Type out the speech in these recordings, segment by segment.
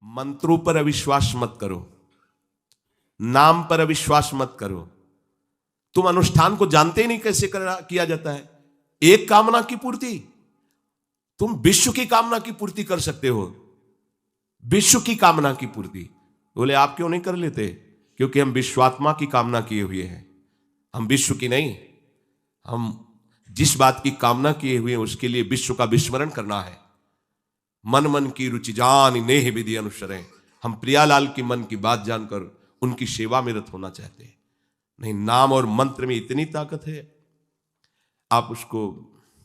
मंत्रों पर अविश्वास मत करो, नाम पर अविश्वास मत करो। तुम अनुष्ठान को जानते ही नहीं कैसे किया जाता है। एक कामना की पूर्ति, तुम विश्व की कामना की पूर्ति कर सकते हो, विश्व की कामना की पूर्ति। बोले आप क्यों नहीं कर लेते? क्योंकि हम विश्वात्मा की कामना किए हुए हैं, हम विश्व की नहीं। हम जिस बात की कामना किए हुए हैं उसके लिए विश्व का विस्मरण करना है। मन मन की रुचि जान नेह विधि अनुसरें। हम प्रियालाल की मन की बात जानकर उनकी सेवा में रत होना चाहते हैं। नहीं, नाम और मंत्र में इतनी ताकत है, आप उसको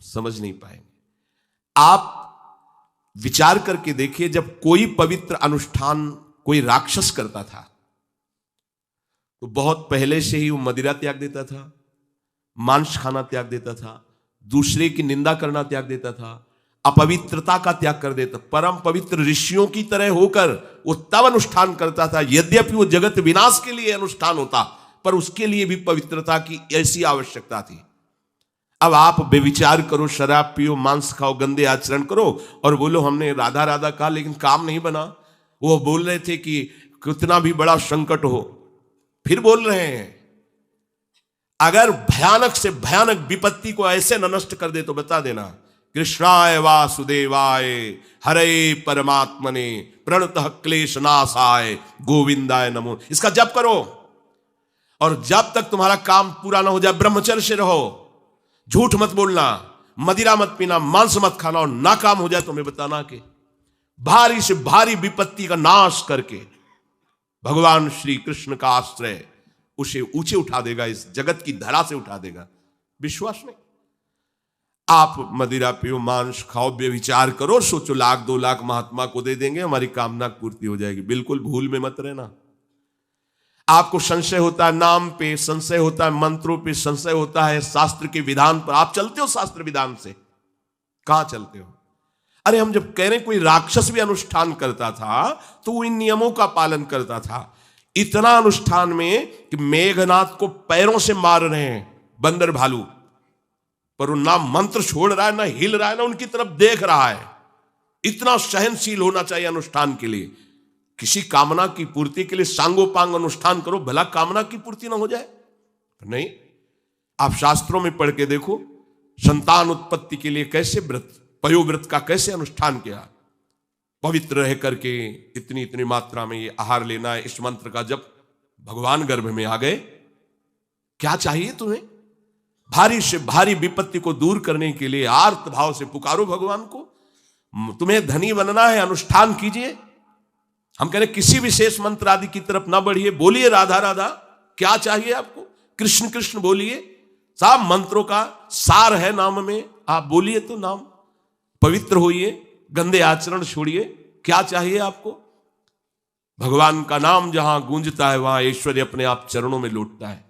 समझ नहीं पाएंगे। आप विचार करके देखिए, जब कोई पवित्र अनुष्ठान कोई राक्षस करता था तो बहुत पहले से ही वो मदिरा त्याग देता था, मांस खाना त्याग देता था, दूसरे की निंदा करना त्याग देता था, अपवित्रता का त्याग कर देता। परम पवित्र ऋषियों की तरह होकर वो तब अनुष्ठान करता था। यद्यपि वो जगत विनाश के लिए अनुष्ठान होता, पर उसके लिए भी पवित्रता की ऐसी आवश्यकता थी। अब आप बेविचार करो, शराब पियो, मांस खाओ, गंदे आचरण करो और बोलो हमने राधा राधा कहा लेकिन काम नहीं बना। वो बोल रहे थे कि कितना भी बड़ा संकट हो, फिर बोल रहे हैं। अगर भयानक से भयानक विपत्ति को ऐसे न नष्ट कर दे तो बता देना, कृष्णाय वासुदेवाय हरे परमात्मने प्रणतः क्लेश नाशाय गोविंदाय नमो। इसका जप करो और जब तक तुम्हारा काम पूरा ना हो जाए ब्रह्मचर्य से रहो। झूठ मत बोलना, मदिरा मत पीना, मांस मत खाना, और ना काम हो जाए तो मैं बताना कि भारी से भारी विपत्ति का नाश करके भगवान श्री कृष्ण का आश्रय उसे ऊंचे उठा देगा, इस जगत की धरा से उठा देगा। विश्वास नहीं? आप मदिरा पियो, मांस खाओ, व्यभिचार करो, सोचो 1-2 लाख महात्मा को दे देंगे, हमारी कामना पूर्ति हो जाएगी। बिल्कुल भूल में मत रहना। आपको संशय होता है नाम पे, संशय होता है मंत्रों पे, संशय होता है शास्त्र के विधान पर। आप चलते हो शास्त्र विधान से? कहां चलते हो? अरे हम जब कह रहे कोई राक्षस भी अनुष्ठान करता था तो वो इन नियमों का पालन करता था। इतना अनुष्ठान में कि मेघनाथ को पैरों से मार रहे हैं बंदर भालू, पर वो ना मंत्र छोड़ रहा है, ना हिल रहा है, ना उनकी तरफ देख रहा है। इतना सहनशील होना चाहिए अनुष्ठान के लिए। किसी कामना की पूर्ति के लिए सांगोपांग अनुष्ठान करो, भला कामना की पूर्ति ना हो जाए? नहीं। आप शास्त्रों में पढ़ के देखो, संतान उत्पत्ति के लिए कैसे व्रत, पयोव्रत का कैसे अनुष्ठान किया। पवित्र रह करके इतनी इतनी मात्रा में ये आहार लेना है, इस मंत्र का जब भगवान गर्भ में आ गए। क्या चाहिए तुम्हें? भारी से भारी विपत्ति को दूर करने के लिए आर्त भाव से पुकारो भगवान को। तुम्हें धनी बनना है, अनुष्ठान कीजिए। हम कह रहे किसी विशेष मंत्र आदि की तरफ ना बढ़िए, बोलिए राधा राधा। क्या चाहिए आपको? कृष्ण कृष्ण बोलिए। सब मंत्रों का सार है नाम में, आप बोलिए तो नाम। पवित्र होइए, गंदे आचरण छोड़िए। क्या चाहिए आपको? भगवान का नाम जहां गूंजता है वहां ऐश्वर्य अपने आप चरणों में लौटता है।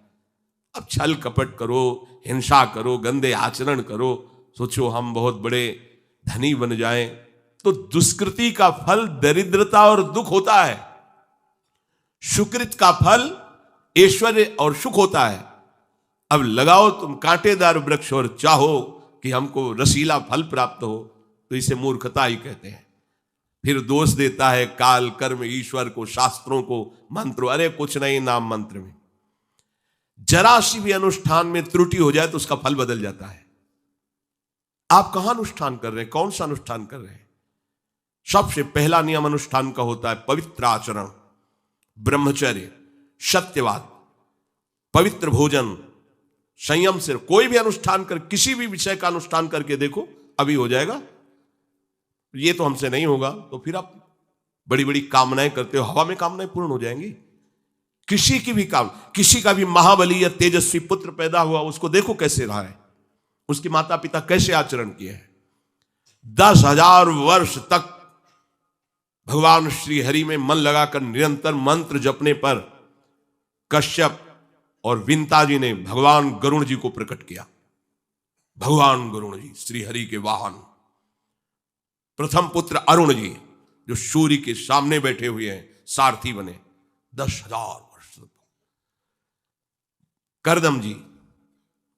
अब छल कपट करो, हिंसा करो, गंदे आचरण करो, सोचो हम बहुत बड़े धनी बन जाएं, तो दुष्कृति का फल दरिद्रता और दुख होता है। सुकृत का फल ऐश्वर्य और सुख होता है। अब लगाओ तुम कांटेदार वृक्ष और चाहो कि हमको रसीला फल प्राप्त हो, तो इसे मूर्खता ही कहते हैं। फिर दोष देता है काल, कर्म, ईश्वर को, शास्त्रों को, मंत्रों। अरे कुछ नहीं, नाम मंत्र में जरा सी भी अनुष्ठान में त्रुटि हो जाए तो उसका फल बदल जाता है। आप कहां अनुष्ठान कर रहे हैं? कौन सा अनुष्ठान कर रहे हैं? सबसे पहला नियम अनुष्ठान का होता है पवित्र आचरण, ब्रह्मचर्य, सत्यवाद, पवित्र भोजन, संयम से। कोई भी अनुष्ठान कर, किसी भी विषय का अनुष्ठान करके देखो, अभी हो जाएगा। ये तो हमसे नहीं होगा, तो फिर आप बड़ी बड़ी कामनाएं करते हो, हवा में कामनाएं पूर्ण हो जाएंगी। किसी की भी काम, किसी का भी महाबली या तेजस्वी पुत्र पैदा हुआ, उसको देखो कैसे रहा है, उसके माता पिता कैसे आचरण किए हैं। 10,000 वर्ष तक भगवान श्री हरि में मन लगाकर निरंतर मंत्र जपने पर कश्यप और विंता जी ने भगवान गरुण जी को प्रकट किया। भगवान गरुण जी श्री हरि के वाहन, प्रथम पुत्र अरुण जी जो सूर्य के सामने बैठे हुए हैं, सारथी बने 10,000 वर्ष। करदम जी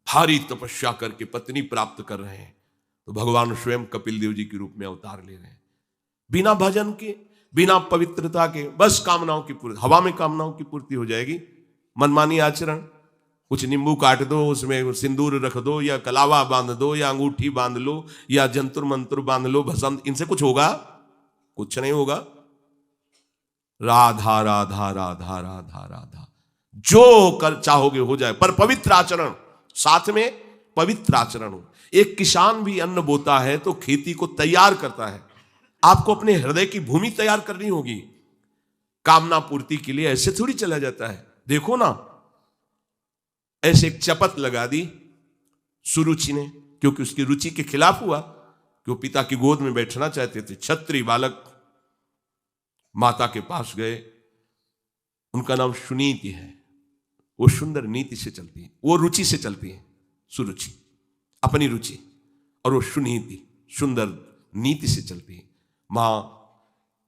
भारी तपस्या करके पत्नी प्राप्त कर रहे हैं, तो भगवान स्वयं कपिल देव जी के रूप में अवतार ले रहे हैं। बिना भजन के बिना पवित्रता के बस कामनाओं की पूर्ति, हवा में कामनाओं की पूर्ति हो जाएगी। मनमानी आचरण, कुछ नींबू काट दो, उसमें सिंदूर रख दो, या कलावा बांध दो, या अंगूठी बांध लो, या जंतुर मंत्र बांध लो, भस्म, इनसे कुछ होगा? कुछ नहीं होगा। राधा राधा राधा राधा राधा, जो कर चाहोगे हो जाए, पर पवित्र आचरण, साथ में पवित्र आचरण हो। एक किसान भी अन्न बोता है तो खेती को तैयार करता है। आपको अपने हृदय की भूमि तैयार करनी होगी कामना पूर्ति के लिए। ऐसे थोड़ी चला जाता है। देखो ना, ऐसे एक चपत लगा दी सुरुचि ने, क्योंकि उसकी रुचि के खिलाफ हुआ कि वो पिता की गोद में बैठना चाहते थे। क्षत्रिय बालक माता के पास गए, उनका नाम सुनीति है। वो सुंदर नीति से चलती है, वो रुचि से चलती है, सुरुचि अपनी रुचि, और वो सुनीति सुंदर नीति से चलती है। माँ,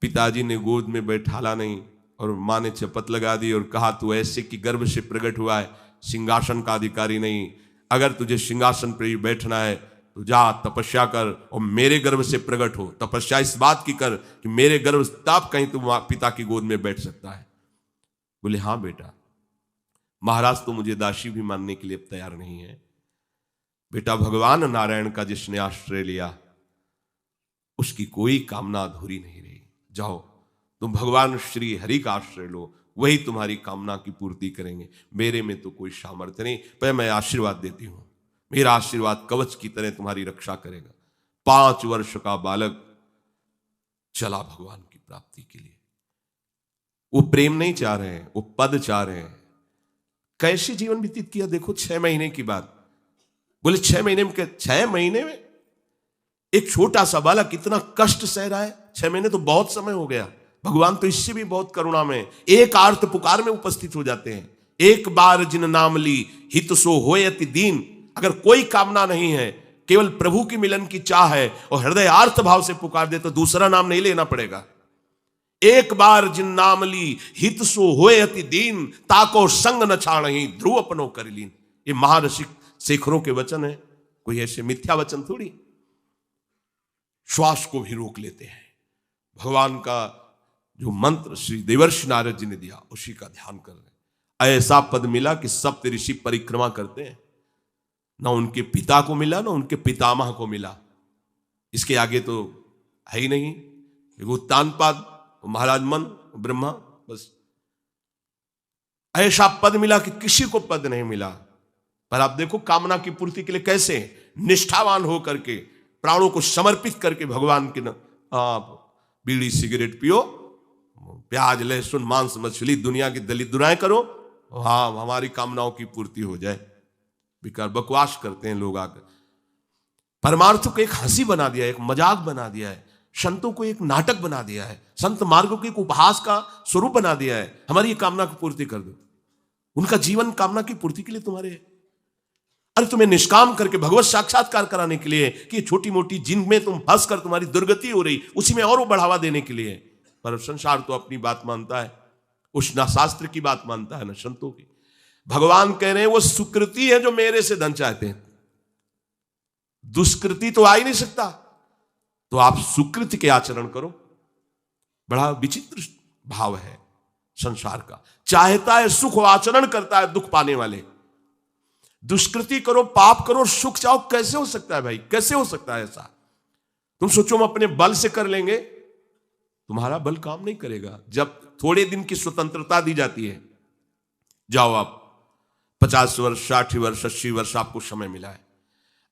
पिताजी ने गोद में बैठाला नहीं, और माँ ने चपत लगा दी और कहा तू ऐसे कि गर्भ से प्रकट हुआ है, सिंहासन का अधिकारी नहीं। अगर तुझे सिंहासन पर बैठना है तो जा तपस्या कर और मेरे गर्भ से प्रकट हो। तपस्या इस बात की कर कि मेरे गर्भ तब कहीं तू पिता की गोद में बैठ सकता है। बोले हाँ बेटा। महाराज तो मुझे दासी भी मानने के लिए तैयार नहीं है। बेटा, भगवान नारायण का जिसने आश्रय लिया उसकी कोई कामना अधूरी नहीं रही। जाओ तुम भगवान श्री हरि का आश्रय लो, वही तुम्हारी कामना की पूर्ति करेंगे। मेरे में तो कोई सामर्थ्य नहीं, पर मैं आशीर्वाद देती हूं। मेरा आशीर्वाद कवच की तरह तुम्हारी रक्षा करेगा। 5 वर्ष का बालक चला भगवान की प्राप्ति के लिए। वो प्रेम नहीं चाह रहे हैं, वो पद चाह रहे हैं। कैसे जीवन व्यतीत किया देखो 6 महीने की बात। बोले 6 महीने में, 6 महीने में एक छोटा सा बालक इतना कष्ट सह रहा है। 6 महीने तो बहुत समय हो गया। भगवान तो इससे भी बहुत करुणा में एक आर्त पुकार में उपस्थित हो जाते हैं। एक बार जिन नाम ली हित सो होय अति दीन। अगर कोई कामना नहीं है, केवल प्रभु की मिलन की चाह है और हृदय आर्त भाव से पुकार दे तो दूसरा नाम नहीं लेना पड़ेगा। एक बार जिन नाम ली हित सो होय अति दीन, ताको संग न छाणहि ध्रुव अपनो कर लीन। ये महर्षि शेखरों के वचन है, कोई ऐसे मिथ्या वचन थोड़ी। श्वास को भी रोक लेते हैं। भगवान का जो मंत्र श्री देवर्षि नारद जी ने दिया उसी का ध्यान कर रहे। ऐसा पद मिला कि सप्त ऋषि परिक्रमा करते हैं। ना उनके पिता को मिला, ना उनके पितामह को मिला। इसके आगे तो है ही नहीं। उत्तानपाद, महाराज मन, ब्रह्मा, बस ऐसा पद मिला कि किसी को पद नहीं मिला। पर आप देखो कामना की पूर्ति के लिए कैसे निष्ठावान हो करके, प्राणों को समर्पित करके भगवान के आप बीड़ी सिगरेट पियो, प्याज लहसुन मांस मछली दुनिया की दलित दुराएं करो, हाँ हमारी कामनाओं की पूर्ति हो जाए। बेकार बकवास करते हैं लोग आकर। परमार्थ को एक हंसी बना दिया है, एक मजाक बना दिया है। संतों को एक नाटक बना दिया है। संत मार्ग को एक उपहास का स्वरूप बना दिया है। हमारी ये कामना की पूर्ति कर दो। उनका जीवन कामना की पूर्ति के लिए तुम्हारे है। अरे तुम्हें निष्काम करके भगवत साक्षात्कार कराने के लिए कि छोटी मोटी जिनमें तुम फंस कर तुम्हारी दुर्गति हो रही उसी में और वो बढ़ावा देने के लिए। पर संसार तो अपनी बात मानता है, उस ना शास्त्र की बात मानता है ना संतों की। भगवान कह रहे हैं वो सुकृति है जो मेरे से धन चाहते हैं, दुष्कृति तो आ ही नहीं सकता। तो आप सुकृति के आचरण करो। बड़ा विचित्र भाव है संसार का। चाहता है सुख, आचरण करता है दुख पाने वाले। दुष्कृति करो, पाप करो, सुख चाहो, कैसे हो सकता है भाई? कैसे हो सकता है ऐसा? तुम सोचो हम अपने बल से कर लेंगे, तुम्हारा बल काम नहीं करेगा। जब थोड़े दिन की स्वतंत्रता दी जाती है, जाओ आप 50 वर्ष 60 वर्ष 80 वर्ष आपको समय मिला है,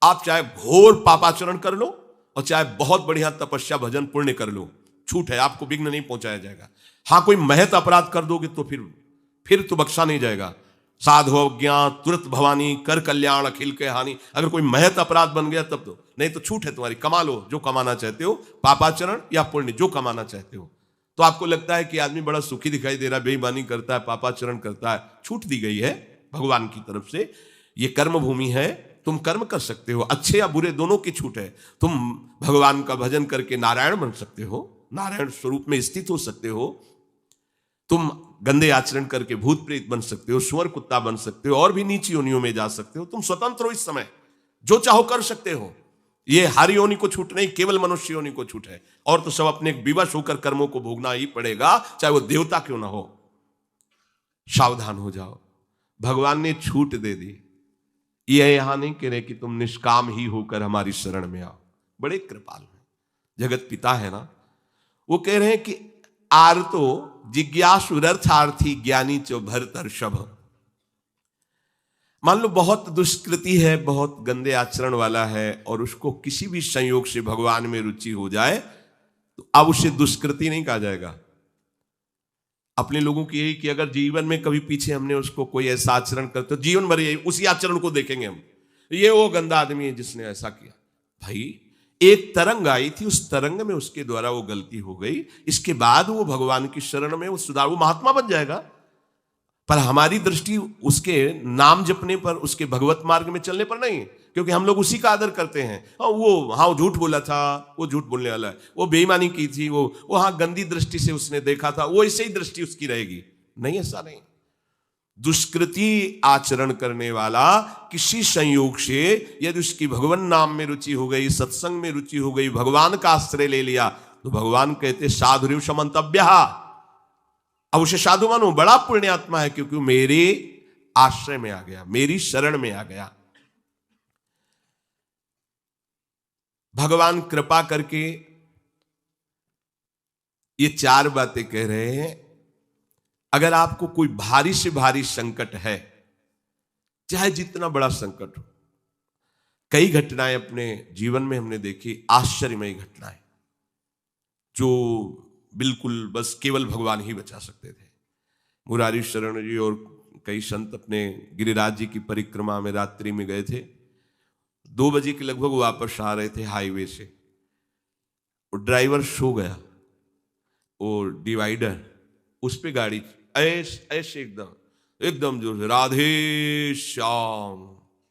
आप चाहे घोर पापाचरण कर लो और चाहे बहुत बढ़िया तपस्या भजन पुण्य कर लो, छूट है, आपको विघ्न नहीं पहुंचाया जाएगा। हां कोई महत अपराध कर दोगे तो फिर तो बख्शा नहीं जाएगा। साधु अज्ञा तुरंत भवानी कर कल्याण अखिल के हानि। अगर कोई महत अपराध बन गया तब तो, नहीं तो छूट है तुम्हारी, कमा लो जो कमाना चाहते हो, पापाचरण या पुण्य जो कमाना चाहते हो। तो आपको लगता है कि आदमी बड़ा सुखी दिखाई दे रहा है, बेईमानी करता है, पापाचरण करता है, छूट दी गई है भगवान की तरफ से। ये कर्म भूमि है, तुम कर्म कर सकते हो, अच्छे या बुरे दोनों की छूट है। तुम भगवान का भजन करके नारायण बन सकते हो, नारायण स्वरूप में स्थित हो सकते हो। तुम गंदे आचरण करके भूत प्रेत बन सकते हो, सुअर कुत्ता बन सकते हो, और भी नीची योनियों में जा सकते हो। तुम स्वतंत्र हो, इस समय जो चाहो कर सकते हो। ये हर योनि को छूट नहीं, केवल मनुष्य योनि को छूट है। और तो सब अपने विवश होकर कर्मों को भोगना ही पड़ेगा, चाहे वो देवता क्यों ना हो। सावधान हो जाओ, भगवान ने छूट दे दी। ये यहां नहीं कह रहे कि तुम निष्काम ही होकर हमारी शरण में आओ। बड़े कृपालु हैं, जगत पिता है ना। वो कह रहे हैं कि आर्तो जिज्ञासु अर्थार्थी ज्ञानी चो भरतर्षभ। मान लो बहुत दुष्कृति है, बहुत गंदे आचरण वाला है, और उसको किसी भी संयोग से भगवान में रुचि हो जाए तो अब उसे दुष्कृति नहीं कहा जाएगा। अपने लोगों की यही कि अगर जीवन में कभी पीछे हमने उसको कोई ऐसा आचरण करते तो जीवन भर यही उसी आचरण को देखेंगे हम, ये वो गंदा आदमी है जिसने ऐसा किया। भाई एक तरंग आई थी, उस तरंग में उसके द्वारा वो गलती हो गई, इसके बाद वो भगवान की शरण में वो सुधार, वो महात्मा बन जाएगा। पर हमारी दृष्टि उसके नाम जपने पर, उसके भगवत मार्ग में चलने पर नहीं, क्योंकि हम लोग उसी का आदर करते हैं। वो झूठ बोला था, वो झूठ बोलने वाला है, वो बेईमानी की थी, वो हाँ गंदी दृष्टि से उसने देखा था, वो ऐसे ही दृष्टि उसकी रहेगी। नहीं, ऐसा नहीं। दुष्कृति आचरण करने वाला किसी संयोग से यदि उसकी भगवान नाम में रुचि हो गई, सत्संग में रुचि हो गई, भगवान का आश्रय ले लिया, तो भगवान कहते साधुरिव समंतव्य। अब उसे साधु मानो, बड़ा पुण्यात्मा है, क्योंकि मेरे आश्रय में आ गया, मेरी शरण में आ गया। भगवान कृपा करके ये चार बातें कह रहे हैं। अगर आपको कोई भारी से भारी संकट है, चाहे जितना बड़ा संकट हो, कई घटनाएं अपने जीवन में हमने देखी, आश्चर्यमयी घटनाएं, जो बिल्कुल बस केवल भगवान ही बचा सकते थे। मुरारी शरण जी और कई संत अपने गिरिराज जी की परिक्रमा में रात्रि में गए थे। 2 बजे के लगभग वापस आ रहे थे हाईवे से, और ड्राइवर सो गया, और डिवाइडर उस पे गाड़ी ऐसे एकदम जोर से, राधे श्याम,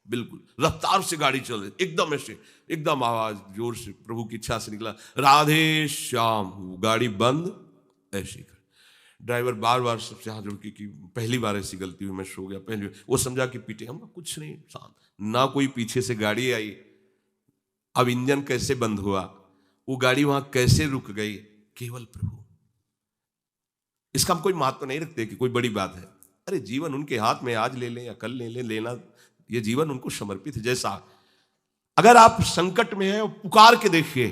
बिल्कुल रफ्तार से गाड़ी चल रही, एकदम ऐसे, एकदम आवाज जोर से, प्रभु की इच्छा से निकला, राधे श्याम। गाड़ी बंद, ऐसे कर। ड्राइवर बार बार सबसे हाथ जोड़ के कि पहली बार ऐसी गलती हुई, मैं सो गया पहली। वो समझा कि पीटे, हम कुछ नहीं, शांत। ना कोई पीछे से गाड़ी आई, अब इंजन कैसे बंद हुआ, वो गाड़ी वहां कैसे रुक गई, केवल प्रभु। इसका हम कोई महत्व नहीं रखते कि कोई बड़ी बात है। अरे जीवन उनके हाथ में, आज ले लें या कल ले लें, लेना ये जीवन उनको समर्पित है। जैसा अगर आप संकट में हैं, पुकार के देखिए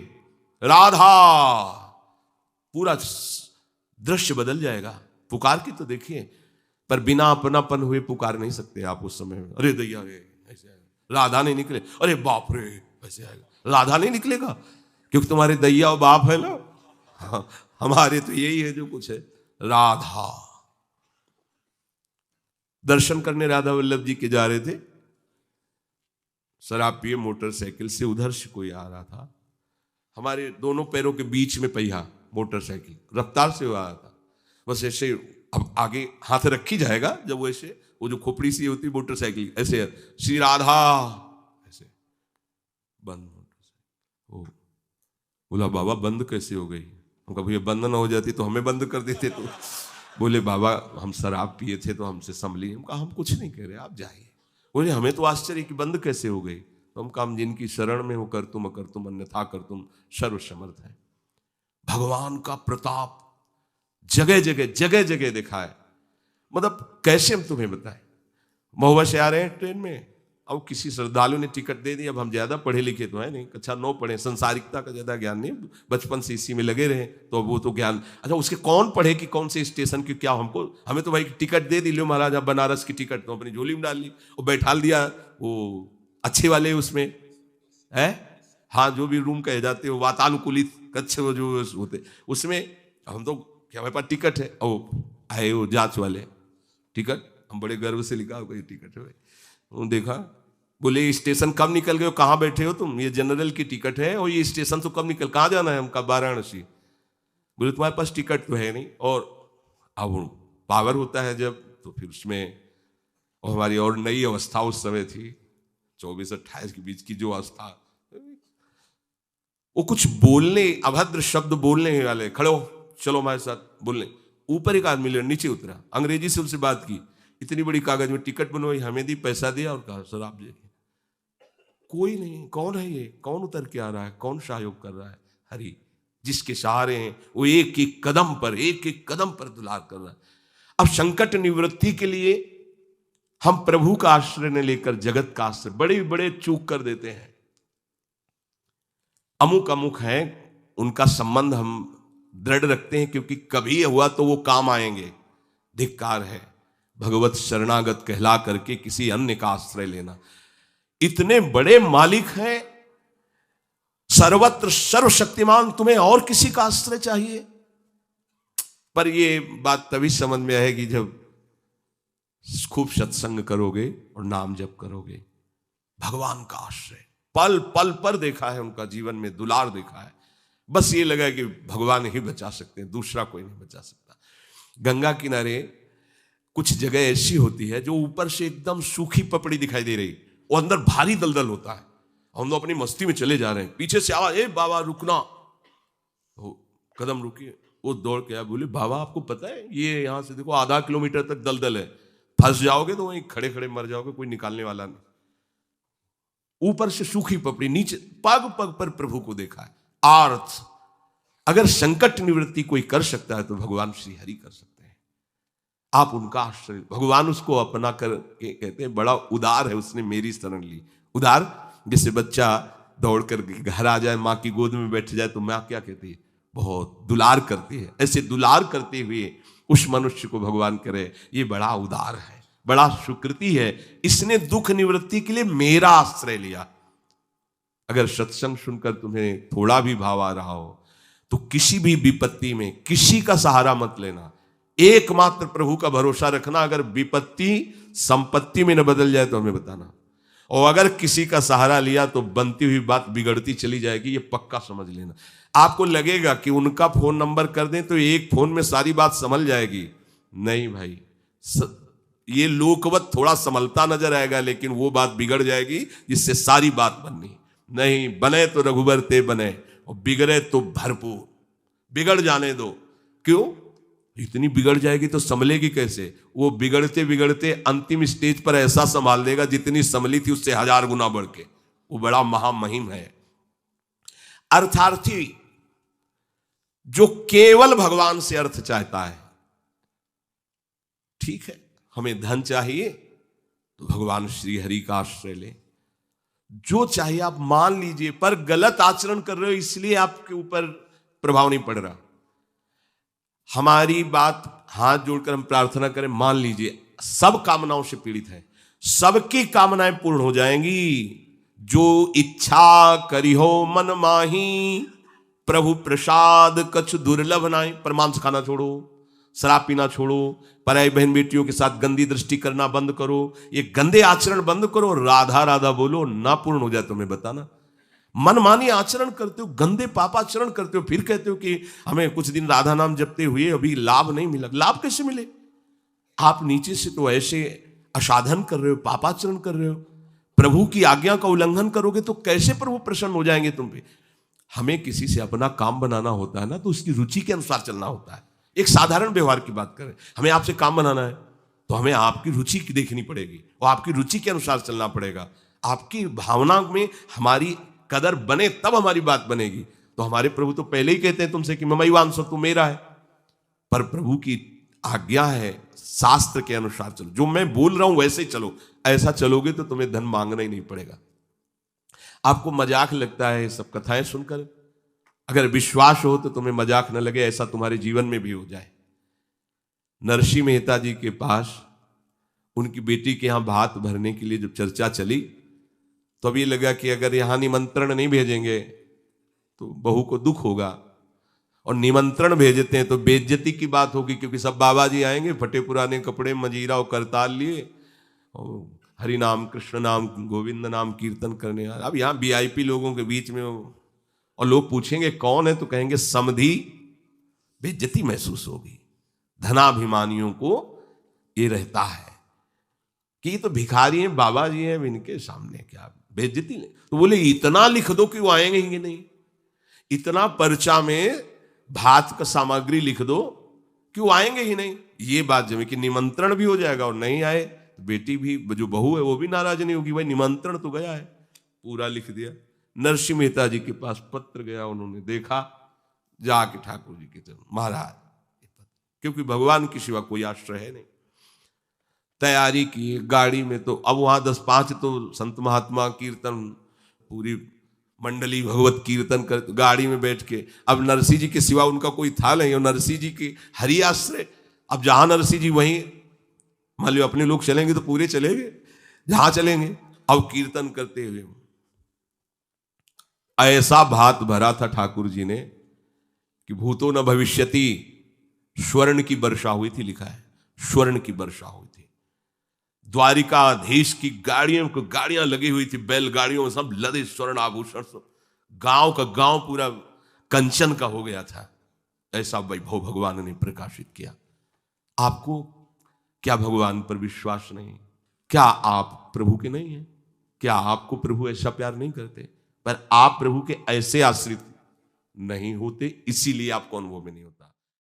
राधा, पूरा दृश्य बदल जाएगा। पुकार के तो देखिए, पर बिना अपनापन हुए पुकार नहीं सकते आप उस समय में। अरे दैया रे, ऐसे आएगा, राधा नहीं निकले, अरे बाप रे, ऐसे आएगा, राधा नहीं निकलेगा, क्योंकि तुम्हारे दैया और बाप है ना। हाँ, हमारे तो यही है जो कुछ है, राधा। दर्शन करने राधा वल्लभ जी के जा रहे थे, शराब पिए मोटरसाइकिल से, उधर से कोई आ रहा था, हमारे दोनों पैरों के बीच में पहिया मोटरसाइकिल, रफ्तार से वो आ रहा था। बस ऐसे, अब आगे हाथ रखी जाएगा जब वो ऐसे, वो जो खोपड़ी सी होती मोटरसाइकिल, ऐसे श्री राधा, ऐसे बंद मोटरसाइकिल। बोला बाबा बंद कैसे हो गई? हम कहा भैया बंद ना हो जाती तो हमें बंद कर देते। तो बोले बाबा हम शराब पिए थे तो हमसे संभली। हम कहा हम कुछ नहीं कह रहे, आप जाइए। बोले हमें तो आश्चर्य कि बंद कैसे हो गई। तो हम कहा हम जिनकी शरण में हो, कर तुम अकर तुम अन्यथा कर तुम सर्वसमर्थ है। भगवान का प्रताप जगह जगह जगह जगह दिखा है। मतलब कैसे हम तुम्हें बताएं। महुआ से आ रहे हैं ट्रेन में, अब किसी श्रद्धालु ने टिकट दे दी। अब हम ज्यादा पढ़े लिखे तो है नहीं, कक्षा 9 पढ़े, संसारिकता का ज्यादा ज्ञान नहीं, बचपन से इसी में लगे रहे, तो वो तो ज्ञान। अच्छा उसके कौन पढ़े कि कौन से स्टेशन की क्या, हमको हमें तो भाई टिकट दे दी, लो महाराजा बनारस की टिकट, तो अपनी झोली में डाल ली और बैठा दिया वो अच्छे वाले उसमें है। हाँ, जो भी रूम कहे जाते हो वातानुकूलित कक्ष वो जो होते उसमें, हम तो क्या हमारे पास टिकट है, और आए वो जांच वाले टिकट, हम बड़े गर्व से लिखा कोई टिकट है भाई। वो देखा, बोले स्टेशन कब निकल गए हो, कहाँ बैठे हो तुम? ये जनरल की टिकट है, और ये स्टेशन तो कब निकल, कहाँ जाना है? हमका वाराणसी। बोले तुम्हारे पास टिकट तो है नहीं। और अब पावर होता है जब, तो फिर उसमें, और हमारी और नई अवस्था उस समय थी, 24-28 के बीच की जो अवस्था, वो कुछ बोलने, अभद्र शब्द बोलने वाले, खड़े हो चलो हमारे साथ बोलने। ऊपर एक आदमी नीचे उतरा, अंग्रेजी से उनसे बात की, इतनी बड़ी कागज में टिकट बनवाई, हमें दी, पैसा दिया और कहा सर आप देखिए। कोई नहीं, कौन है ये, कौन उतर के आ रहा है, कौन सहयोग कर रहा है? हरि, जिसके सहारे हैं वो एक एक कदम पर दुलार कर रहा है। अब संकट निवृत्ति के लिए हम प्रभु का आश्रय न लेकर जगत का आश्रय बड़े बड़े चूक कर देते हैं। अमुक अमुक है, उनका संबंध हम दृढ़ रखते हैं क्योंकि कभी हुआ तो वो काम आएंगे। धिक्कार है भगवत शरणागत कहला करके किसी अन्य का आश्रय लेना। इतने बड़े मालिक हैं, सर्वत्र सर्वशक्तिमान, तुम्हें और किसी का आश्रय चाहिए? पर ये बात तभी समझ में आएगी जब खूब सत्संग करोगे और नाम जप करोगे। भगवान का आश्रय पल पल पर देखा है, उनका जीवन में दुलार देखा है। बस ये लगा कि भगवान ही बचा सकते हैं, दूसरा कोई नहीं बचा सकता। गंगा किनारे कुछ जगह ऐसी होती है जो ऊपर से एकदम सूखी पपड़ी दिखाई दे रही, वो अंदर भारी दलदल होता है। हम लोग अपनी मस्ती में चले जा रहे हैं, पीछे से आवाज, ए बाबा रुकना, कदम रुकिए। वो दौड़ के आया, बोले बाबा आपको पता है ये यहां से देखो आधा किलोमीटर तक दलदल है, फंस जाओगे तो वहीं खड़े खड़े मर जाओगे, कोई निकालने वाला नहीं। ऊपर से सूखी पपड़ी, नीचे पग पग पर प्रभु को देखा है। आर्थ, अगर संकट निवृत्ति कोई कर सकता है तो भगवान श्री हरि कर सकते हैं। आप उनका आश्रय, भगवान उसको अपना कर के कहते हैं बड़ा उदार है, उसने मेरी शरण ली। उदार, जैसे बच्चा दौड़ कर घर आ जाए, माँ की गोद में बैठ जाए तो माँ क्या कहती है, बहुत दुलार करती है। ऐसे दुलार करते हुए उस मनुष्य को भगवान करे ये बड़ा उदार है, बड़ा सुकृति है, इसने दुख निवृत्ति के लिए मेरा आश्रय लिया। अगर सत्संग सुनकर तुम्हें थोड़ा भी भाव आ रहा हो तो किसी भी विपत्ति में किसी का सहारा मत लेना, एकमात्र प्रभु का भरोसा रखना। अगर विपत्ति संपत्ति में न बदल जाए तो हमें बताना, और अगर किसी का सहारा लिया तो बनती हुई बात बिगड़ती चली जाएगी, ये पक्का समझ लेना। आपको लगेगा कि उनका फोन नंबर कर दें तो एक फोन में सारी बात संभल जाएगी, नहीं भाई, ये लोकवत थोड़ा संभलता नजर आएगा, लेकिन वो बात बिगड़ जाएगी जिससे सारी बात बननी नहीं। बने तो रघुबर ते बने और बिगड़े तो भरपूर, बिगड़ जाने दो। क्यों? इतनी बिगड़ जाएगी तो संभलेगी कैसे? वो बिगड़ते बिगड़ते अंतिम स्टेज पर ऐसा संभाल देगा जितनी संभली थी उससे 1000 गुना बढ़ के। वो बड़ा महामहिम है। अर्थार्थी जो केवल भगवान से अर्थ चाहता है, ठीक है, हमें धन चाहिए तो भगवान श्री हरि का आश्रय ले, जो चाहिए आप मान लीजिए, पर गलत आचरण कर रहे हो इसलिए आपके ऊपर प्रभाव नहीं पड़ रहा। हमारी बात हाथ जोड़कर हम प्रार्थना करें, मान लीजिए सब कामनाओं से पीड़ित है, सबकी कामनाएं पूर्ण हो जाएंगी। जो इच्छा करी हो मन माही, प्रभु प्रसाद कछु दुर्लभ नाई। पर मांस खाना छोड़ो, शराब पीना छोड़ो, पराई बहन बेटियों के साथ गंदी दृष्टि करना बंद करो, ये गंदे आचरण बंद करो, राधा राधा बोलो, ना पूर्ण हो जाए तो मैं बताना। मनमानी आचरण करते हो, गंदे पापाचरण करते हो, फिर कहते हो कि हमें कुछ दिन राधा नाम जपते हुए अभी लाभ नहीं मिला। लाभ कैसे मिले? आप नीचे से तो ऐसे असाधन कर रहे हो, पापाचरण कर रहे हो, प्रभु की आज्ञा का उल्लंघन करोगे तो कैसे प्रभु प्रसन्न हो जाएंगे तुम पे? हमें किसी से अपना काम बनाना होता है ना, तो उसकी रुचि के अनुसार चलना होता है। एक साधारण व्यवहार की बात करें, हमें आपसे काम बनाना है तो हमें आपकी रुचि की देखनी पड़ेगी और आपकी रुचि के अनुसार चलना पड़ेगा। आपकी भावना में हमारी कदर बने तब हमारी बात बनेगी। तो हमारे प्रभु तो पहले ही कहते हैं तुमसे कि ममई वांस तू मेरा है, पर प्रभु की आज्ञा है शास्त्र के अनुसार चलो, जो मैं बोल रहा हूं वैसे ही चलो। ऐसा चलोगे तो तुम्हें धन मांगना ही नहीं पड़ेगा। आपको मजाक लगता है सब कथाएं सुनकर, अगर विश्वास हो तो तुम्हें मजाक न लगे, ऐसा तुम्हारे जीवन में भी हो जाए। नरसिंह मेहता जी के पास उनकी बेटी के यहां भात भरने के लिए जब चर्चा चली तो अब ये लगा कि अगर यहां निमंत्रण नहीं भेजेंगे तो बहू को दुख होगा, और निमंत्रण भेजते हैं तो बेइज्जती की बात होगी, क्योंकि सब बाबा जी आएंगे फटे पुराने कपड़े, मजीरा और करताल लिए, और हरि नाम कृष्ण नाम गोविंद नाम कीर्तन करने। अब यहाँ वीआईपी लोगों के बीच में और लोग पूछेंगे कौन है तो कहेंगे समधी, बेइज्जती महसूस होगी। धनाभिमानियों को ये रहता है कि ये तो भिखारी हैं, बाबा जी हैं, इनके सामने क्या बेइज्जती नहीं। तो बोले इतना लिख दो कि वो आएंगे ही नहीं, इतना पर्चा में भात का सामग्री लिख दो कि वो आएंगे ही नहीं। ये बात जब कि निमंत्रण भी हो जाएगा और नहीं आए तो बेटी भी, जो बहू है वो भी नाराज नहीं होगी, भाई निमंत्रण तो गया है, पूरा लिख दिया। नरसिंह मेहता जी के पास पत्र गया, उन्होंने देखा, जाके ठाकुर जी के चरण, महाराज, क्योंकि भगवान की सिवा कोई आश्रय है नहीं। तैयारी की गाड़ी में, तो अब वहां 10-5 तो संत महात्मा कीर्तन, पूरी मंडली भगवत कीर्तन कर, गाड़ी में बैठ के, अब नरसिंह जी के सिवा उनका कोई था नहीं, और नरसिंह जी के हरि आश्रय। अब जहां नरसिंह जी वहीं, मान लो अपने लोग चलेंगे तो पूरे चलेंगे, जहां चलेंगे। अब कीर्तन करते हुए ऐसा भात भरा था ठाकुर जी ने कि भूतो न भविष्यति, स्वर्ण की वर्षा हुई थी, लिखा है स्वर्ण की वर्षा हुई थी। द्वारिकाधीश की गाड़ियां लगी हुई थी, बैलगाड़ियों में सब लदे स्वर्ण आभूषण, सब गांव का गांव पूरा कंचन का हो गया था। ऐसा वैभव भगवान ने प्रकाशित किया। आपको क्या भगवान पर विश्वास नहीं? क्या आप प्रभु के नहीं हैं? क्या आपको प्रभु ऐसा प्यार नहीं करते? पर आप प्रभु के ऐसे आश्रित नहीं होते, इसीलिए आपको अनुभव में नहीं होता।